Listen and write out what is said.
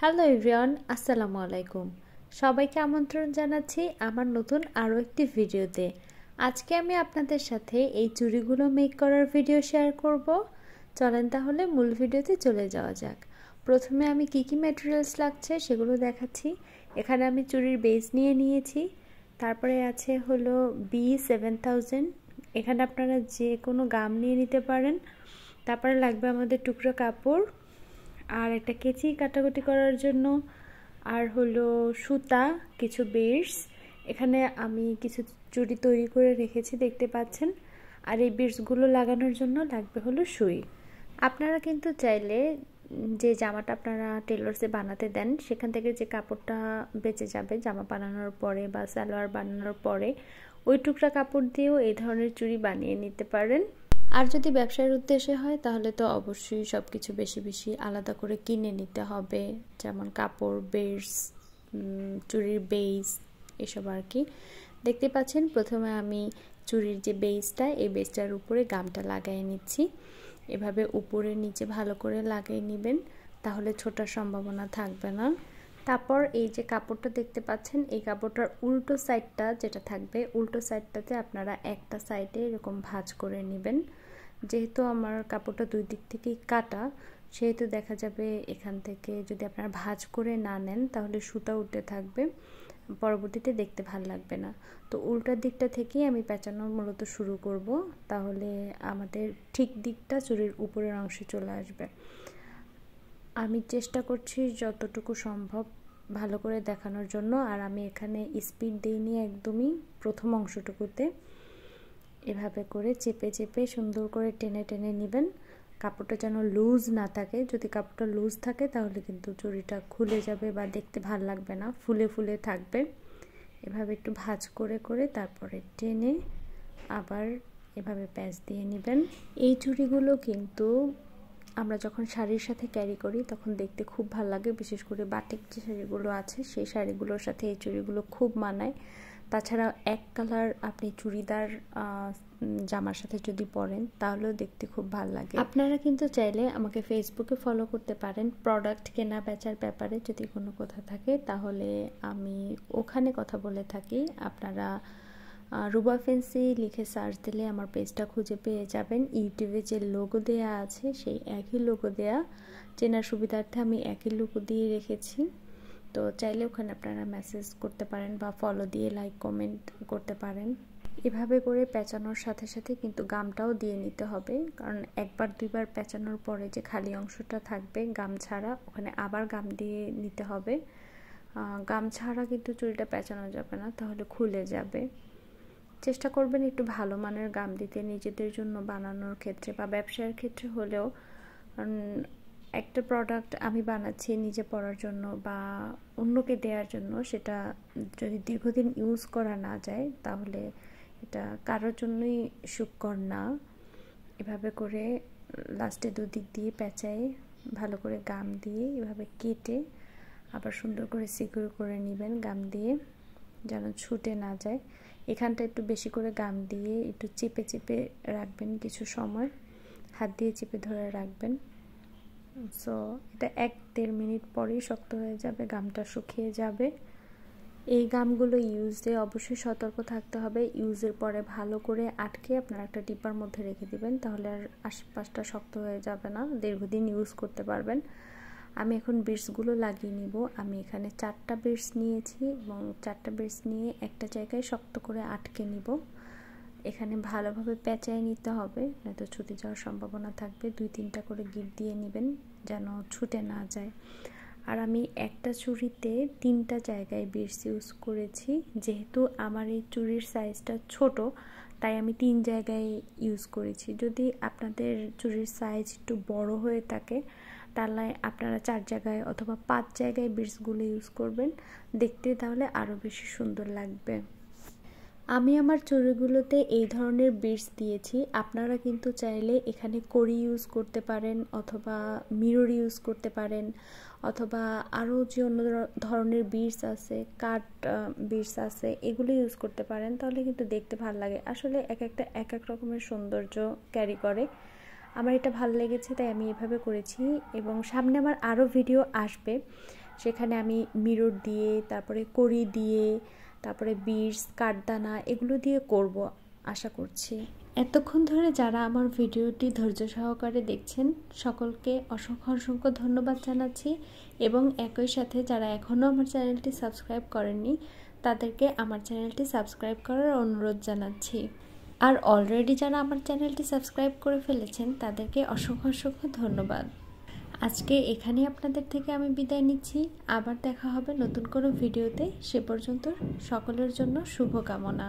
Hello everyone, আসসালামু আলাইকুম। সবাইকে আমন্ত্রণ জানাচ্ছি আমার নতুন আরও একটি ভিডিওতে। আজকে আমি আপনাদের সাথে এই চুড়িগুলো মেক করার ভিডিও শেয়ার করব। চলেন তাহলে মূল ভিডিওতে চলে যাওয়া যাক। প্রথমে আমি কি ম্যাটেরিয়ালস লাগছে সেগুলো দেখাচ্ছি। এখানে আমি চুড়ির বেস নিয়ে নিয়েছি। তারপরে আছে হলো B7000। এখানে আপনারা যে কোনো গাম নিয়ে নিতে পারেন। তারপরে লাগবে আমাদের টুকরো কাপড়, আর একটা কেচি কাটাকুটি করার জন্য, আর হলো সুতা, কিছু বিডস। এখানে আমি কিছু চুড়ি তৈরি করে রেখেছি, দেখতে পাচ্ছেন। আর এই বিডসগুলো লাগানোর জন্য লাগবে হলো সুই। আপনারা কিন্তু চাইলে যে জামাটা আপনারা টেলর্সে বানাতে দেন সেখান থেকে যে কাপড়টা বেঁচে যাবে জামা বানানোর পরে বা সালোয়ার বানানোর পরে, ওই টুকরা কাপড় দিয়েও এই ধরনের চুড়ি বানিয়ে নিতে পারেন। আর যদি ব্যবসার উদ্দেশ্যে হয় তাহলে তো অবশ্যই সব কিছু বেশি বেশি আলাদা করে কিনে নিতে হবে, যেমন কাপড়, বিডস, চুড়ির বেস, এসব আর কি। দেখতে পাচ্ছেন প্রথমে আমি চুড়ির যে বেসটা, এই বেসটার উপরে গামটা লাগিয়ে নিচ্ছি। এভাবে উপরে নিচে ভালো করে লাগিয়ে নেবেন, তাহলে ছোটার সম্ভাবনা থাকবে না। তারপর এই যে কাপড়টা দেখতে পাচ্ছেন, এই কাপড়টার উল্টো সাইডটা যেটা থাকবে, উল্টো সাইডটাতে আপনারা একটা সাইডে এরকম ভাঁজ করে নেবেন। যেহেতু আমার কাপড়টা দুই দিক থেকেই কাটা, সেহেতু দেখা যাবে এখান থেকে যদি আপনারা ভাঁজ করে না নেন তাহলে সুতা উঠতে থাকবে, পরবর্তীতে দেখতে ভালো লাগবে না। তো উল্টার দিকটা থেকেই আমি পেঁচানো মূলত শুরু করব, তাহলে আমাদের ঠিক দিকটা চুড়ির উপরের অংশে চলে আসবে। আমি চেষ্টা করছি যতটুকু সম্ভব ভালো করে দেখানোর জন্য। আর আমি এখানে স্পিড দিইনি একদমই, প্রথম অংশটুকুতে এভাবে করে চেপে চেপে সুন্দর করে টেনে টেনে নেবেন। কাপড়টা যেন লুজ না থাকে, যদি কাপড়টা লুজ থাকে তাহলে কিন্তু চুড়িটা খুলে যাবে বা দেখতে ভালো লাগবে না, ফুলে ফুলে থাকবে। এভাবে একটু ভাঁজ করে করে তারপরে টেনে আবার এভাবে প্যাঁচ দিয়ে নেবেন। এই চুড়িগুলো কিন্তু আমরা যখন শাড়ির সাথে ক্যারি করি তখন দেখতে খুব ভালো লাগে, বিশেষ করে বাটিক যে শাড়িগুলো আছে সেই শাড়িগুলোর সাথে এই চুড়িগুলো খুব মানায়। তাছাড়া এক কালার আপনি চুড়িদার জামার সাথে যদি পরেন তাহলেও দেখতে খুব ভালো লাগে। আপনারা কিন্তু চাইলে আমাকে ফেসবুকে ফলো করতে পারেন। প্রোডাক্ট কেনা বেচার ব্যাপারে যদি কোনো কথা থাকে তাহলে আমি ওখানে কথা বলে থাকি। আপনারা রুবা ফ্যান্সি লিখে সার্চ দিলে আমার পেজটা খুঁজে পেয়ে যাবেন। ইউটিউবে যে লোগো দেয়া আছে সেই একই লোগো দেয়া, চেনার সুবিধার্থে আমি একই লোগো দিয়ে রেখেছি। তো চাইলে ওখানে আপনারা মেসেজ করতে পারেন বা ফলো দিয়ে লাইক কমেন্ট করতে পারেন। এভাবে করে পেঁচানোর সাথে সাথে কিন্তু গামটাও দিয়ে নিতে হবে, কারণ একবার দুইবার পেঁচানোর পরে যে খালি অংশটা থাকবে গাম ছাড়া, ওখানে আবার গাম দিয়ে নিতে হবে। গাম ছাড়া কিন্তু চুড়িটা পেঁচানো যাবে না, তাহলে খুলে যাবে। চেষ্টা করবেন একটু ভালো মানের গাম দিতে, নিজেদের জন্য বানানোর ক্ষেত্রে বা ব্যবসার ক্ষেত্রে হলেও। একটা প্রোডাক্ট আমি বানাচ্ছি নিজে পরার জন্য বা অন্যকে দেওয়ার জন্য, সেটা যদি দীর্ঘদিন ইউজ করা না যায় তাহলে এটা কারোর জন্যই সুখকর না। এভাবে করে লাস্টে দুদিক দিয়ে পেঁচায়ে ভালো করে গাম দিয়ে এভাবে কেটে আবার সুন্দর করে সিকিউর করে নেবেন গাম দিয়ে, যেন ছুটে না যায়। এখানটা একটু বেশি করে গাম দিয়ে একটু চেপে চেপে রাখবেন, কিছু সময় হাত দিয়ে চেপে ধরে রাখবেন। সো এটা 1-1.5 মিনিট পরেই শক্ত হয়ে যাবে, গামটা শুকিয়ে যাবে। এই গামগুলো ইউজে অবশ্যই সতর্ক থাকতে হবে। ইউজের পরে ভালো করে আটকে আপনারা একটা ডিব্বার মধ্যে রেখে দিবেন, তাহলে আর আশপাশটা শক্ত হয়ে যাবে না, দীর্ঘদিন ইউজ করতে পারবেন। আমি এখন বিডসগুলো লাগিয়ে নিব। আমি এখানে 4টা বিডস নিয়েছি এবং 4টা বিডস নিয়ে একটা জায়গায় শক্ত করে আটকে নিব। এখানে ভালোভাবে পেঁচায় নিতে হবে, নয়তো ছুটে যাওয়ার সম্ভাবনা থাকবে। 2-3টা করে গিট দিয়ে নেবেন যেন ছুটে না যায়। আর আমি একটা চুড়িতে 3টা জায়গায় বিডস ইউজ করেছি, যেহেতু আমার এই চুড়ির সাইজটা ছোট তাই আমি 3 জায়গায় ইউজ করেছি। যদি আপনাদের চুড়ির সাইজ একটু বড় হয়ে থাকে তাহলে আপনারা 4 জায়গায় অথবা 5 জায়গায় বিডসগুলো ইউজ করবেন, দেখতে তাহলে আরও বেশি সুন্দর লাগবে। আমি আমার চুড়িগুলোতে এই ধরনের বিডস দিয়েছি। আপনারা কিন্তু চাইলে এখানে কড়ি ইউজ করতে পারেন, অথবা মিরর ইউজ করতে পারেন, অথবা আরও যে অন্য ধরনের বিডস আছে, কাট বিডস আছে, এগুলো ইউজ করতে পারেন, তাহলে কিন্তু দেখতে ভালো লাগে। আসলে এক একটা এক এক রকমের সৌন্দর্য ক্যারি করে। আমার এটা ভালো লেগেছে তাই আমি এভাবে করেছি, এবং সামনে আমার আরও ভিডিও আসবে, সেখানে আমি মিরর দিয়ে, তারপরে কড়ি দিয়ে, তারপরে বিটস, কাঠদানা এগুলো দিয়ে করব আশা করছি। এতক্ষণ ধরে যারা আমার ভিডিওটি ধৈর্য সহকারে দেখছেন সকলকে অসংখ্য ধন্যবাদ জানাচ্ছি, এবং একই সাথে যারা এখনও আমার চ্যানেলটি সাবস্ক্রাইব করেননি তাদেরকে আমার চ্যানেলটি সাবস্ক্রাইব করার অনুরোধ জানাচ্ছি। আর অলরেডি যারা আমার চ্যানেলটি সাবস্ক্রাইব করে ফেলেছেন তাদেরকে অসংখ্য ধন্যবাদ। আজকে এখানেই আপনাদের থেকে আমি বিদায় নিচ্ছি। আবার দেখা হবে নতুন কোনো ভিডিওতে। সে পর্যন্ত সকলের জন্য শুভকামনা।